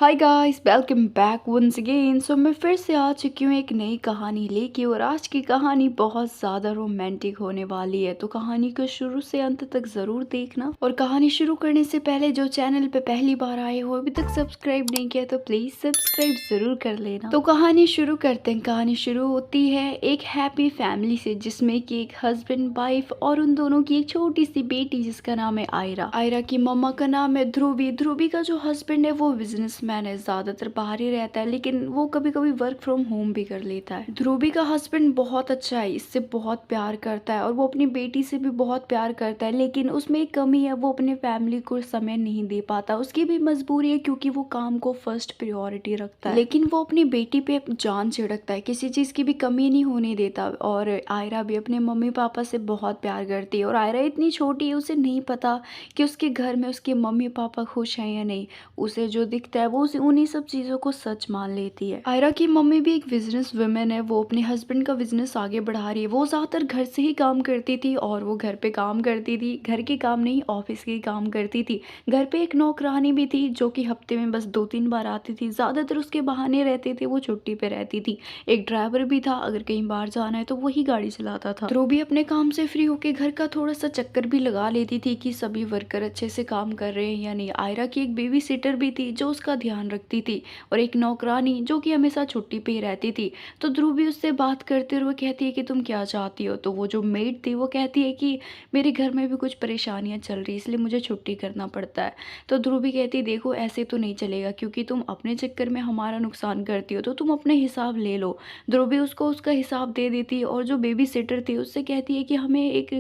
हाय guys, welcome back once again. मैं फिर से आ चुकी हूँ एक नई कहानी लेके, और आज की कहानी बहुत ज़्यादा रोमांटिक होने वाली है। तो कहानी को शुरू से अंत तक ज़रूर देखना, और कहानी शुरू करने से पहले जो चैनल पे पहली बार आए हो, अभी तक सब्सक्राइब नहीं किया तो प्लीज़ सब्सक्राइब ज़रूर कर लेना। तो कहानी शुरू करते हैं। कहानी शुरू होती है एक हैप्पी फैमिली से, जिसमें कि एक हस्बैंड वाइफ और उन दोनों की एक छोटी सी बेटी, जिसका नाम है आयरा। आयरा की मम्मा का नाम है ध्रुवी। ध्रुवी का जो हस्बैंड है वो बिजनेसमैन है, ज्यादातर बाहर ही रहता है, लेकिन वो कभी कभी वर्क फ्रॉम होम भी कर लेता है। ध्रुवी का हस्बैंड बहुत अच्छा है, इससे बहुत प्यार करता है और वो अपनी बेटी से भी बहुत प्यार करता है, लेकिन उसमें एक कमी है, वो अपने फैमिली को समय नहीं दे पाता। उसकी भी मजबूरी है, क्योंकि वो काम को फर्स्ट प्रायोरिटी रखता है, लेकिन वो अपनी बेटी पे जान छिड़कता है, किसी चीज की भी कमी नहीं होने देता। और आयरा भी अपने मम्मी पापा से बहुत प्यार करती है, और आयरा इतनी छोटी है, उसे नहीं पता कि उसके घर में उसके मम्मी पापा खुश हैं या नहीं। उसे जो दिखता है वो उसे उन्हीं सब चीज़ों को सच मान लेती है। आयरा की मम्मी भी एक बिजनेस वुमेन है, वो अपने हस्बैंड का बिजनेस आगे बढ़ा रही है। वो ज़्यादातर घर से ही काम करती थी, और वो घर पे काम करती थी, घर के काम नहीं ऑफिस के काम करती थी। घर पे एक नौकरानी भी थी, जो कि हफ्ते में बस 2-3 बार आती थी, ज़्यादातर उसके बहाने रहते थे, वो छुट्टी पे रहती थी। एक ड्राइवर भी था, अगर कहीं बाहर जाना है तो वही गाड़ी चलाता था। ध्रुव भी अपने काम से फ्री होके घर का थोड़ा सा चक्कर भी लगा लेती थी कि सभी वर्कर अच्छे से काम कर रहे हैं या नहीं। आयरा की एक बेबी सिटर भी थी, जो उसका ध्यान रखती थी, और एक नौकरानी जो कि हमेशा छुट्टी पे ही रहती थी। तो ध्रुव भी उससे बात करती और वो कहती है कि तुम क्या चाहती हो। तो वो जो मेड थी वो कहती है कि मेरे घर में भी कुछ परेशानियां चल रही, इसलिए मुझे छुट्टी करना पड़ता है। तो ध्रुव भी कहती है, देखो ऐसे तो नहीं चलेगा, क्योंकि तुम अपने चक्कर में हमारा नुकसान करती हो, तो तुम अपने हिसाब ले लो। ध्रुव भी उसको उसका हिसाब दे देती है, और जो बेबी सिटर थी उससे कहती है कि हमें एक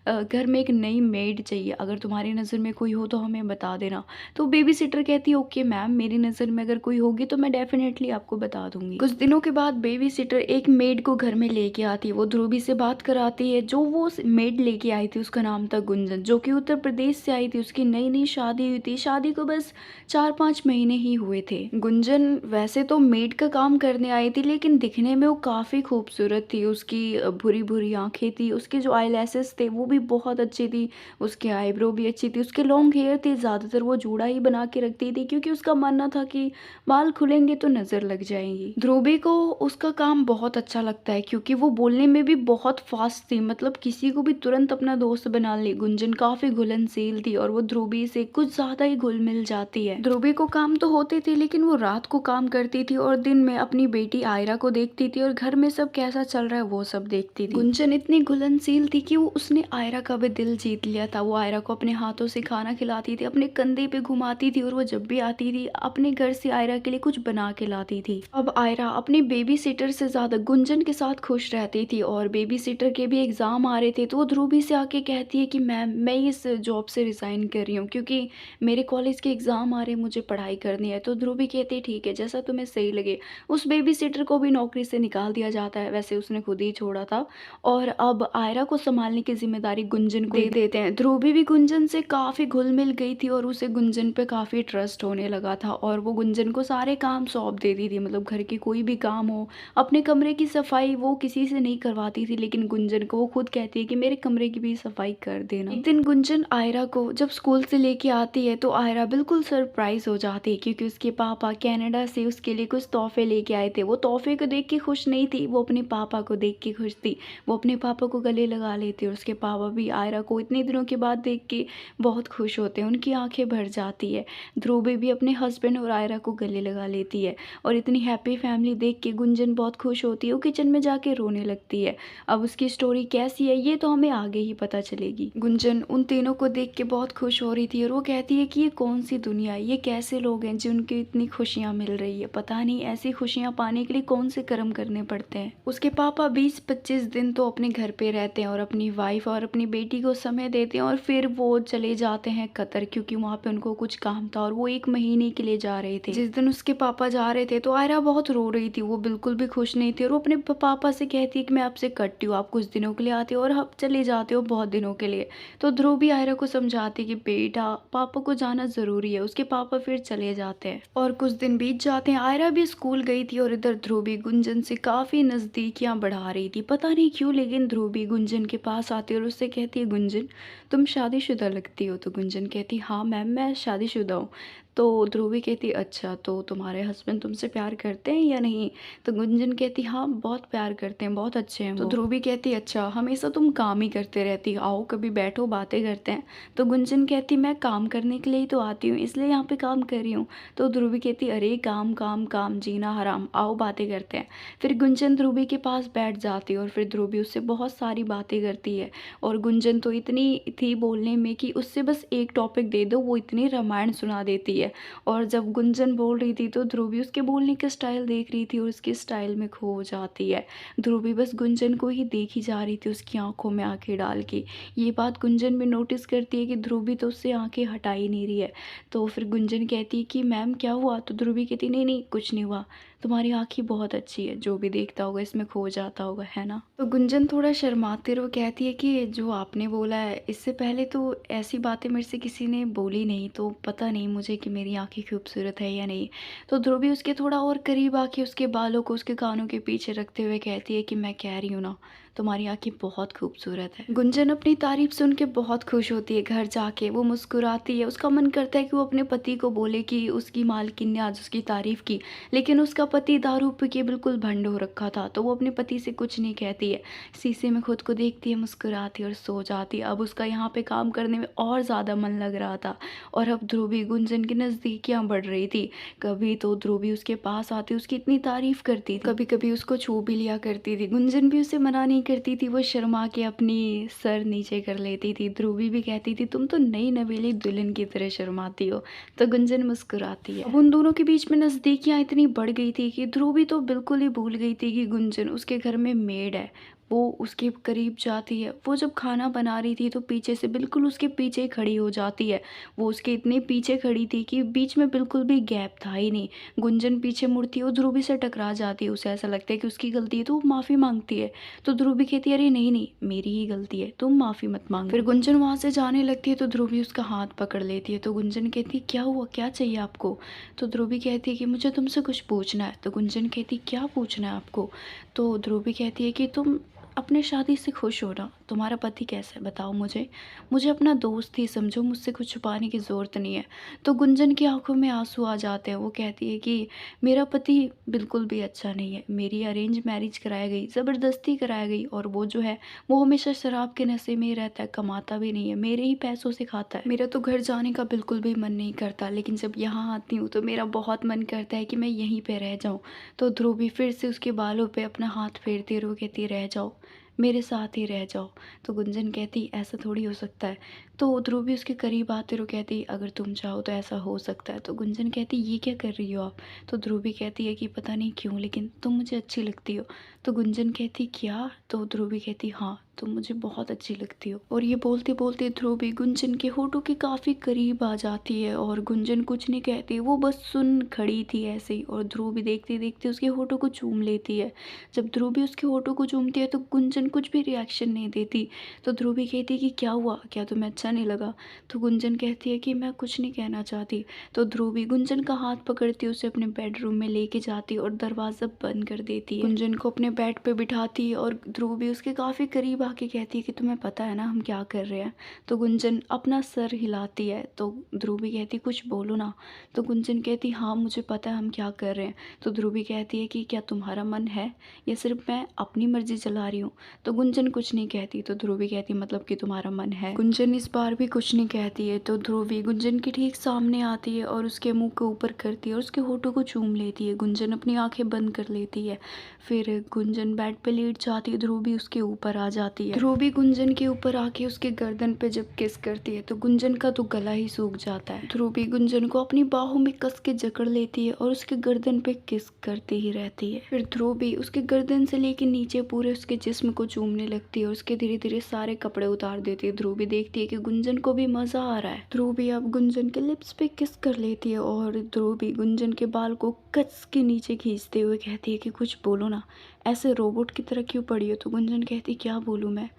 घर में एक नई मेड चाहिए, अगर तुम्हारी नज़र में कोई हो तो हमें बता देना। तो बेबी सिटर कहती है, ओके मैम, मेरी नज़र में अगर कोई होगी तो मैं डेफिनेटली आपको बता दूंगी। कुछ दिनों के बाद बेबी सिटर एक मेड को घर में लेके आती है। वो ध्रुवी से बात कराती है। जो वो मेड लेके आई थी उसका नाम था गुंजन, जो कि उत्तर प्रदेश से आई थी। उसकी नई नई शादी हुई थी, शादी को बस 4-5 महीने ही हुए थे। गुंजन वैसे तो मेड का काम करने आई थी, लेकिन दिखने में वो काफ़ी खूबसूरत थी। उसकी भूरी भूरी आंखें थी, उसके जो आई थे वो भी बहुत अच्छी थी, उसके आईब्रो भी अच्छी थी, उसके लॉन्ग हेयर थे। ज़्यादातर वो जूड़ा ही बना के रखती थी, क्योंकि उसका मानना था कि बाल खुलेंगे तो नजर लग जाएंगी। ध्रुवी को उसका काम बहुत अच्छा लगता है, क्योंकि वो बोलने में भी बहुत फास्ट थी, मतलब किसी को भी तुरंत अपना दोस्त बना ले। गुंजन काफी घुलनशील थी, और वो ध्रुवी से कुछ ज्यादा ही घुल मिल जाती है। ध्रुवी को काम तो होते थे, लेकिन वो रात को काम करती थी, और दिन में अपनी बेटी आयरा को देखती थी, और घर में सब कैसा चल रहा है वो सब देखती थी। गुंजन इतनी घुलनशील थी कि वो उसने आयरा का भी दिल जीत लिया था। वो आयरा को अपने हाथों से खाना खिलाती थी, अपने कंधे पे घुमाती थी, और वो जब भी आती थी अपने घर से आयरा के लिए कुछ बना के लाती थी। अब आयरा अपनी बेबी सिटर से ज्यादा गुंजन के साथ खुश रहती थी, और बेबी सिटर के भी एग्जाम आ रहे थे, तो वो ध्रुवी से आके कहती है कि मैम, मैं इस जॉब से रिजाइन कर रही हूँ, क्योंकि मेरे कॉलेज के एग्जाम आ रहे हैं, मुझे पढ़ाई करनी है। तो ध्रुवी कहती है, ठीक है, जैसा तुम्हें सही लगे। उस बेबी सिटर को भी नौकरी से निकाल दिया जाता है, वैसे उसने खुद ही छोड़ा था, और अब आयरा को संभालने की जिम्मेदारी गुंजन को दे देते हैं। ध्रुवी भी गुंजन से काफी घुल मिल गई थी, और उसे गुंजन पे काफी ट्रस्ट होने लगा था, और वो गुंजन को सारे काम सौंप देती थी। मतलब घर की कोई भी काम हो, अपने कमरे की सफाई वो किसी से नहीं करवाती थी, लेकिन गुंजन को वो खुद कहती है कि मेरे कमरे की भी सफाई कर देना। एक दिन गुंजन आयरा को जब स्कूल से लेके आती है, तो आयरा बिल्कुल सरप्राइज हो जाती है, क्योंकि उसके पापा कनाडा से उसके लिए कुछ तोहफे लेके आए थे। वो तोहफे को देख के खुश नहीं थी, वो अपने पापा को देख के खुश थी। वो अपने पापा को गले लगा लेती है, और उसके पापा भी आयरा को इतने दिनों के बाद देख के बहुत खुश होते हैं, उनकी आंखें भर जाती है। ध्रुवी भी अपने हस्बैंड और आयरा को गले लगा लेती है, और इतनी हैप्पी फैमिली देख के गुंजन बहुत खुश होती है। वो किचन में जाके रोने लगती है। अब उसकी स्टोरी कैसी है ये तो हमें आगे ही पता चलेगी। गुंजन उन तीनों को देख के बहुत खुश हो रही थी, और वो कहती है कि ये कौन सी दुनिया है, ये कैसे लोग हैं जिनकी इतनी खुशियां मिल रही है। पता नहीं ऐसी खुशियां पाने के लिए कौन से कर्म करने पड़ते हैं। उसके पापा 20-25 दिन तो अपने घर पे रहते हैं, और अपनी वाइफ और अपनी बेटी को समय देते हैं, और फिर वो चले जाते हैं कतर, क्योंकि वहाँ पे उनको कुछ काम था, और वो 1 महीने के लिए जा रहे थे। जिस दिन उसके पापा जा रहे थे, तो आयरा बहुत रो रही थी, वो बिल्कुल भी खुश नहीं थी, और वो अपने पापा से कहती है कि मैं आपसे कटती हूँ, आप कुछ दिनों के लिए आते हो और आप चले जाते हो बहुत दिनों के लिए। तो ध्रुव भी आयरा को समझाती है कि बेटा, पापा को जाना जरूरी है। उसके पापा फिर चले जाते हैं, और कुछ दिन बीत जाते हैं। आयरा भी स्कूल गई थी, और इधर ध्रुव भी गुंजन से काफी नजदीकियां बढ़ा रही थी, पता नहीं क्यों, लेकिन ध्रुव भी गुंजन के पास आती है और उससे कहती है, गुंजन तुम शादीशुदा लगती हो। तो गुंजन कहती, हाँ मैम, मैं शादीशुदा हूँ। तो ध्रुवी कहती अच्छा, तो तुम्हारे हस्बैंड तुमसे प्यार करते हैं या नहीं? तो गुंजन कहती हाँ बहुत प्यार करते हैं, बहुत अच्छे हैं वो। तो ध्रुवी कहती अच्छा, हमेशा तुम काम ही करते रहती, आओ कभी बैठो बातें करते हैं। तो गुंजन कहती मैं काम करने के लिए ही तो आती हूँ, इसलिए यहाँ पे काम कर रही हूँ। तो ध्रुवी कहती अरे काम काम काम, जीना हराम, आओ बातें करते हैं। फिर गुंजन ध्रुवी के पास बैठ जाती है और फिर ध्रुवी उससे बहुत सारी बातें करती है। और गुंजन तो इतनी थी बोलने में कि उससे बस एक टॉपिक दे दो, वो इतनी रामायण सुना देती है। और जब गुंजन बोल रही थी तो ध्रुवी उसके बोलने का स्टाइल देख रही थी और उसके स्टाइल में खो जाती है। ध्रुवी बस गुंजन को ही देखी जा रही थी, उसकी आंखों में आंखें डाल के। ये बात गुंजन भी नोटिस करती है कि ध्रुवी तो उससे आंखें हटा ही नहीं रही है। तो फिर गुंजन कहती है कि मैम क्या हुआ? तो ध्रुवी कहती नहीं नहीं कुछ नहीं हुआ, तुम्हारी आँखें बहुत अच्छी है, जो भी देखता होगा इसमें खो जाता होगा, है ना? तो गुंजन थोड़ा शर्माते हुए कहती है कि जो आपने बोला है इससे पहले तो ऐसी बातें मेरे से किसी ने बोली नहीं, तो पता नहीं मुझे कि मेरी आँखें खूबसूरत है या नहीं। तो ध्रुवी उसके थोड़ा और करीब आके उसके बालों को उसके कानों के पीछे रखते हुए कहती है कि मैं कह रही हूँ ना, तुम्हारी आँखें बहुत खूबसूरत है। गुंजन अपनी तारीफ सुन के बहुत खुश होती है, घर जाके वो मुस्कुराती है, उसका मन करता है कि वो अपने पति को बोले कि उसकी मालकिन ने आज उसकी तारीफ की, लेकिन उसका पति दारू पी के बिल्कुल भंड हो रखा था, तो वो अपने पति से कुछ नहीं कहती है। शीशे में खुद को देखती है, मुस्कुराती है और सो जाती है। अब उसका यहाँ पे काम करने में और ज़्यादा मन लग रहा था और अब ध्रुवी गुंजन की नज़दीकियाँ बढ़ रही थी। कभी तो ध्रुवी उसके पास आती, उसकी इतनी तारीफ करती थी, कभी कभी उसको छू भी लिया करती थी। गुंजन भी उसे मना नहीं करती थी, वो शर्मा के अपनी सर नीचे कर लेती थी। ध्रुवी भी कहती थी तुम तो नई नवेली दुल्हन की तरह शर्माती हो, तो गुंजन मुस्कुराती है। अब उन दोनों के बीच में नज़दीकियाँ इतनी बढ़ गई थी कि ध्रुवी तो बिल्कुल ही भूल गई थी कि गुंजन उसके घर में मेड है। वो उसके करीब जाती है, वो जब खाना बना रही थी तो पीछे से बिल्कुल उसके पीछे खड़ी हो जाती है। वो उसके इतने पीछे खड़ी थी कि बीच में बिल्कुल भी गैप था ही नहीं। गुंजन पीछे मुड़ती है और ध्रुवी से टकरा जाती है, उसे ऐसा लगता है कि उसकी गलती है तो वो माफ़ी मांगती है। तो ध्रुवी कहती है अरे नहीं नहीं मेरी ही गलती है, तुम माफ़ी मत मांगो। फिर गुंजन वहाँ से जाने लगती है तो ध्रुवी उसका हाथ पकड़ लेती है। तो गुंजन कहती है क्या हुआ, क्या चाहिए आपको? तो ध्रुवी कहती है कि मुझे तुमसे कुछ पूछना है। तो गुंजन कहती क्या पूछना है आपको? तो ध्रुवी कहती है कि तुम अपने शादी से खुश हो ना, तुम्हारा पति कैसा है बताओ मुझे, मुझे अपना दोस्त ही समझो, मुझसे कुछ छुपाने की ज़रूरत नहीं है। तो गुंजन की आंखों में आंसू आ जाते हैं, वो कहती है कि मेरा पति बिल्कुल भी अच्छा नहीं है, मेरी अरेंज मैरिज कराई गई, ज़बरदस्ती कराई गई, और वो जो है वो हमेशा शराब के नशे में ही रहता है, कमाता भी नहीं है, मेरे ही पैसों से खाता है। मेरा तो घर जाने का बिल्कुल भी मन नहीं करता, लेकिन जब यहाँ आती हूँ तो मेरा बहुत मन करता है कि मैं यहीं पर रह जाऊँ। तो ध्रुवी फिर से उसके बालों पर अपना हाथ फेरती रहो, कहती रह जाओ, मेरे साथ ही रह जाओ। तो गुंजन कहती ऐसा थोड़ी हो सकता है। तो ध्रुवी उसके करीब आते रहो, कहती अगर तुम चाहो तो ऐसा हो सकता है। तो गुंजन कहती ये क्या कर रही हो आप? तो ध्रुवी कहती है कि पता नहीं क्यों लेकिन तुम मुझे अच्छी लगती हो। तो गुंजन कहती क्या? तो ध्रुवी कहती हाँ तुम मुझे बहुत अच्छी लगती हो। और ये बोलते बोलते ध्रुवी गुंजन के होठों के काफ़ी करीब आ जाती है और गुंजन कुछ नहीं कहती, वो बस सुन खड़ी थी ऐसे ही, और ध्रुवी देखते देखते उसके होठों को चूम लेती है। जब ध्रुवी उसके होठों को चूमती है तो गुंजन कुछ भी रिएक्शन नहीं देती। तो ध्रुवी कहती है कि क्या हुआ, क्या तुम्हें अच्छा नहीं लगा? तो गुंजन कहती है कि मैं कुछ नहीं कहना चाहती। तो ध्रुवी गुंजन का हाथ पकड़ती, उसे अपने बेडरूम में लेके जाती और दरवाज़ा बंद कर देती है। गुंजन को अपने बेड पे बिठाती है और ध्रुवी उसके काफ़ी करीब आके कहती है कि तुम्हें पता है ना हम क्या कर रहे हैं? तो गुंजन अपना सर हिलाती है। तो ध्रुवी कहती कुछ बोलो ना। तो गुंजन कहती हाँ मुझे पता है हम क्या कर रहे हैं। तो ध्रुवी कहती है कि क्या तुम्हारा मन है या सिर्फ मैं अपनी मर्जी चला रही हूँ? तो गुंजन कुछ नहीं कहती। तो ध्रुवी कहती मतलब कि तुम्हारा मन है। गुंजन इस बार भी कुछ नहीं कहती है। तो ध्रुवी गुंजन के ठीक सामने आती है और उसके मुंह के ऊपर करती है और उसके होठों को चूम लेती है। गुंजन अपनी आंखें बंद कर लेती है। फिर गुंजन बेड पे लेट जाती है, ध्रुवी उसके ऊपर आ जाती है। ध्रुवी गुंजन के ऊपर आके उसके गर्दन पे जब किस करती है तो गुंजन का तो गला ही सूख जाता है। ध्रुवी गुंजन को अपनी बाहों में कस के जकड़ लेती है और उसके गर्दन पे किस करती ही रहती है। फिर ध्रुवी उसके गर्दन से लेके नीचे पूरे उसके जिस्म को चूमने लगती है और उसके धीरे धीरे सारे कपड़े उतार देती है। ध्रुवी देखती है कि गुंजन को भी मजा आ रहा है। ध्रुवी अब गुंजन के लिप्स पे किस कर लेती है और ध्रुवी गुंजन के बाल को कस के नीचे खींचते हुए कहती है कि कुछ बोलो ना, ऐसे रोबोट की तरह क्यों पड़ी हो? तो गुंजन कहती क्या बोलूँ मैं,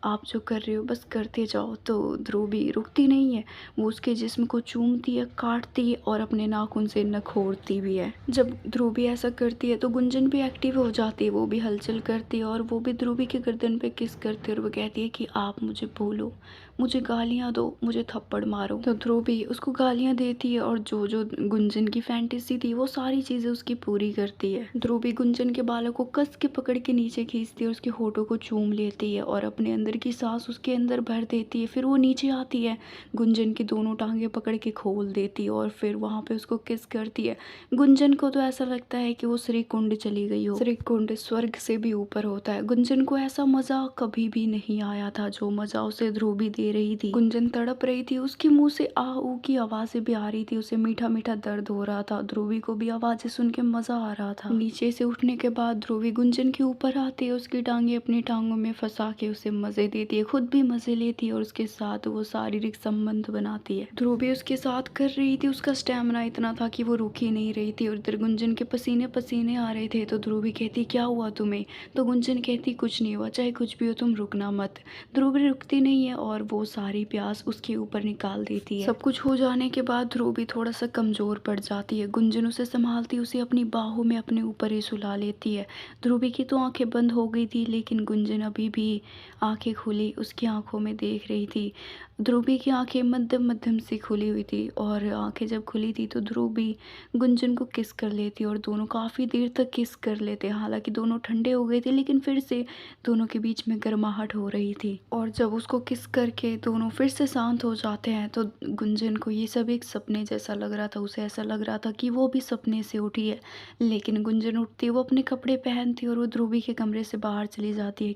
आप जो कर रहे हो बस करते जाओ। तो ध्रुवी रुकती नहीं है, वो उसके जिस्म को चूमती है, काटती है और अपने नाखून से नखोरती भी है। जब ध्रुवी ऐसा करती है तो गुंजन भी एक्टिव हो जाती है, वो भी हलचल करती है और वो भी ध्रुवी के गर्दन पे किस करती है और वो कहती है कि आप मुझे बोलो, मुझे गालियाँ दो, मुझे थप्पड़ मारो। तो ध्रुव भी उसको गालियाँ देती है और जो जो गुंजन की फैंटेसी थी वो सारी चीज़ें उसकी पूरी करती है। ध्रुव भी गुंजन के बालों को कस के पकड़ के नीचे खींचती है, उसके होठों को चूम लेती है और अपने अंदर की सांस उसके अंदर भर देती है। फिर वो नीचे आती है, गुंजन की दोनों टांगे पकड़ के खोल देती है और फिर वहाँ पे उसको किस करती है। गुंजन को तो ऐसा लगता है कि वो श्री कुंड चली गई हो। श्री कुंड स्वर्ग से भी ऊपर होता है। गुंजन को ऐसा मजा कभी भी नहीं आया था जो मजा उसे ध्रुवी दे रही थी। गुंजन तड़प रही थी, उसके मुंह से आ ऊ की आवाजें भी आ रही थी, उसे मीठा मीठा दर्द हो रहा था। ध्रुवी को भी आवाजें सुन के मजा आ रहा था। नीचे से उठने के बाद ध्रुवी गुंजन के ऊपर आती है, उसकी टांगे अपनी टांगों में फंसा के उसे मजे देती है, खुद भी मजे लेती है और उसके साथ वो शारीरिक संबंध बनाती है। ध्रुवी उसके साथ कर रही थी, उसका स्टैमिना इतना था कि वो रुक ही नहीं रही थी और इधर गुंजन के पसीने पसीने आ रहे थे। तो ध्रुवी कहती क्या हुआ तुम्हें? तो गुंजन कहती कुछ नहीं हुआ, चाहे कुछ भी हो तुम रुकना मत। ध्रुवी रुकती नहीं है और वो सारी प्यास उसके ऊपर निकाल देती है। सब कुछ हो जाने के बाद ध्रुवी थोड़ा सा कमजोर पड़ जाती है। गुंजन उसे संभालती, उसे अपनी बाहों में अपने ऊपर ही सुला लेती है। ध्रुवी की तो आंखें बंद हो गई थी लेकिन गुंजन अभी भी आंखें खुली उसकी आंखों में देख रही थी। ध्रुवी की आंखें मध्यम मध्यम सी खुली हुई थी और आंखें जब खुली थी तो ध्रुवी गुंजन को किस कर लेती और दोनों काफ़ी देर तक किस कर लेते। हालांकि दोनों ठंडे हो गए थे लेकिन फिर से दोनों के बीच में गर्माहट हो रही थी और जब उसको किस करके दोनों फिर से शांत हो जाते हैं तो गुंजन को ये सब एक सपने जैसा लग रहा था। उसे ऐसा लग रहा था कि वो भी सपने से उठी है। लेकिन गुंजन उठती है, वो अपने कपड़े पहनती है और वो ध्रुवी के कमरे से बाहर चली जाती है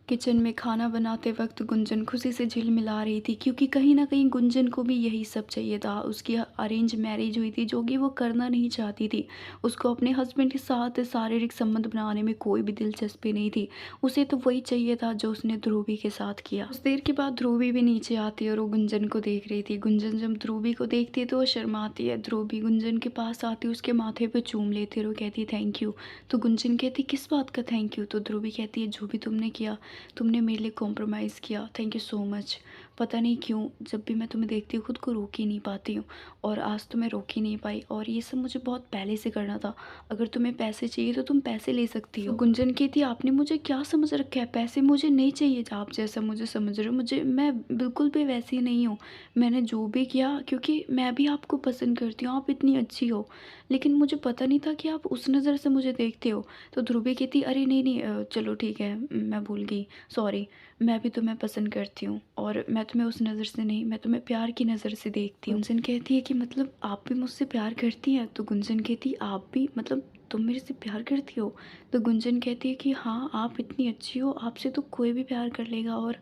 किचन में खाना बनाते वक्त गुंजन खुशी से झिलमिला रही थी क्योंकि कहीं ना कहीं गुंजन को भी यही सब चाहिए था। उसकी अरेंज मैरिज हुई थी जो कि वो करना नहीं चाहती थी। उसको अपने हस्बैंड के साथ शारीरिक संबंध बनाने में कोई भी दिलचस्पी नहीं थी। उसे तो वही चाहिए था जो उसने ध्रुवी के साथ किया। कुछ देर के बाद ध्रुवी भी नीचे आती है और वो गुंजन को देख रही थी। गुंजन जब ध्रुवी को देखती है तो वो शर्माती है। ध्रुवी गुंजन के पास आती है, उसके माथे पे चूम लेती है और वो कहती है थैंक यू। तो गुंजन कहती किस बात का थैंक यू? तो ध्रुवी कहती है जो भी तुमने किया, तुमने मेरे लिए कॉम्प्रोमाइज़ किया, थैंक यू सो मच। पता नहीं क्यों जब भी मैं तुम्हें देखती हूँ खुद को रोक ही नहीं पाती हूँ और आज तो मैं रोक ही नहीं पाई और ये सब मुझे बहुत पहले से करना था। अगर तुम्हें पैसे चाहिए तो तुम पैसे ले सकती हो। गुंजन कहती आपने मुझे क्या समझ रखा है? पैसे मुझे नहीं चाहिए आप जैसा मुझे समझ रहे हो। मैं बिल्कुल भी वैसी नहीं हूँ। मैंने जो भी किया क्योंकि मैं भी आपको पसंद करती हूँ, आप इतनी अच्छी हो, लेकिन मुझे पता नहीं था कि आप उस नज़र से मुझे देखते हो। तो ध्रुवी कहती अरे नहीं नहीं चलो ठीक है, मैं भूल गई, सॉरी। मैं भी तुम्हें पसंद करती हूँ और मैं तुम्हें उस नज़र से नहीं, मैं तुम्हें प्यार की नज़र से देखती हूँ। गुंजन कहती है कि मतलब आप भी मुझसे प्यार करती हैं? तो गुंजन कहती आप भी, मतलब तुम मेरे से प्यार करती हो? तो गुंजन कहती है कि हाँ, आप इतनी अच्छी हो, आपसे तो कोई भी प्यार कर लेगा और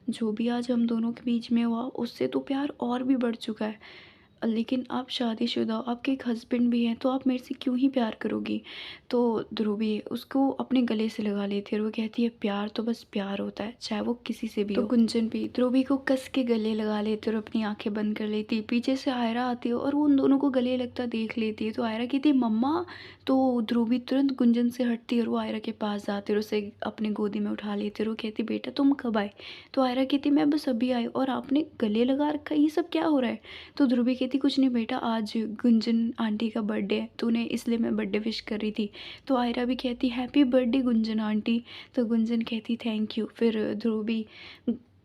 जो भी आज हम दोनों के बीच में हुआ उससे तो प्यार और भी बढ़ चुका है। लेकिन आप शादीशुदा हो, आपके एक हस्बैंड भी हैं, तो आप मेरे से क्यों ही प्यार करोगी? तो ध्रुवी उसको अपने गले से लगा लेती है और वो कहती है प्यार तो बस प्यार होता है, चाहे वो किसी से भी हो। तो गुंजन भी ध्रुवी को कस के गले लगा लेती है और अपनी आंखें बंद कर लेती है। पीछे से आयरा आती है और वो उन दोनों को गले लगता देख लेती है। तो आयरा कहती है मम्मा। तो ध्रुवी तुरंत गुंजन से हटती है और वो आयरा के पास जाती है और उसे अपनी गोदी में उठा लेती है और वो कहती बेटा तुम कब आए? तो आयरा कहती मैं बस अभी आई और आपने गले लगा रखा है, ये सब क्या हो रहा है? तो ध्रुवी कहती कुछ नहीं बेटा, आज गुंजन आंटी का बर्थडे है, तूने इसलिए मैं बर्थडे विश कर रही थी। तो आयरा भी कहती हैप्पी बर्थडे गुंजन आंटी। तो गुंजन कहती थैंक यू। फिर ध्रुवी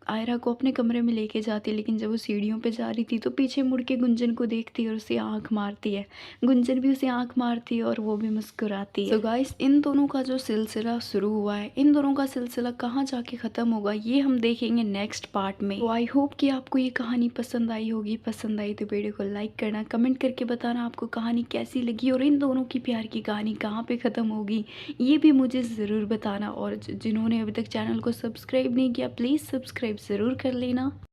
आयरा को अपने कमरे में लेके जाती है, लेकिन जब वो सीढ़ियों पे जा रही थी तो पीछे मुड़ के गुंजन को देखती है और उसे आंख मारती है। गुंजन भी उसे आंख मारती है और वो भी मुस्कुराती है। तो गाइस, इन दोनों का जो सिलसिला शुरू हुआ है, इन दोनों का सिलसिला कहाँ जाके ख़त्म होगा ये हम देखेंगे नेक्स्ट पार्ट में। तो आई होप कि आपको ये कहानी पसंद आई होगी। पसंद आई तो वीडियो को लाइक करना, कमेंट करके बताना आपको कहानी कैसी लगी और इन दोनों की प्यार की कहानी कहाँ पे ख़त्म होगी ये भी मुझे ज़रूर बताना। और जिन्होंने अभी तक चैनल को सब्सक्राइब नहीं किया प्लीज़ सब्सक्राइब ज़रूर कर लेना।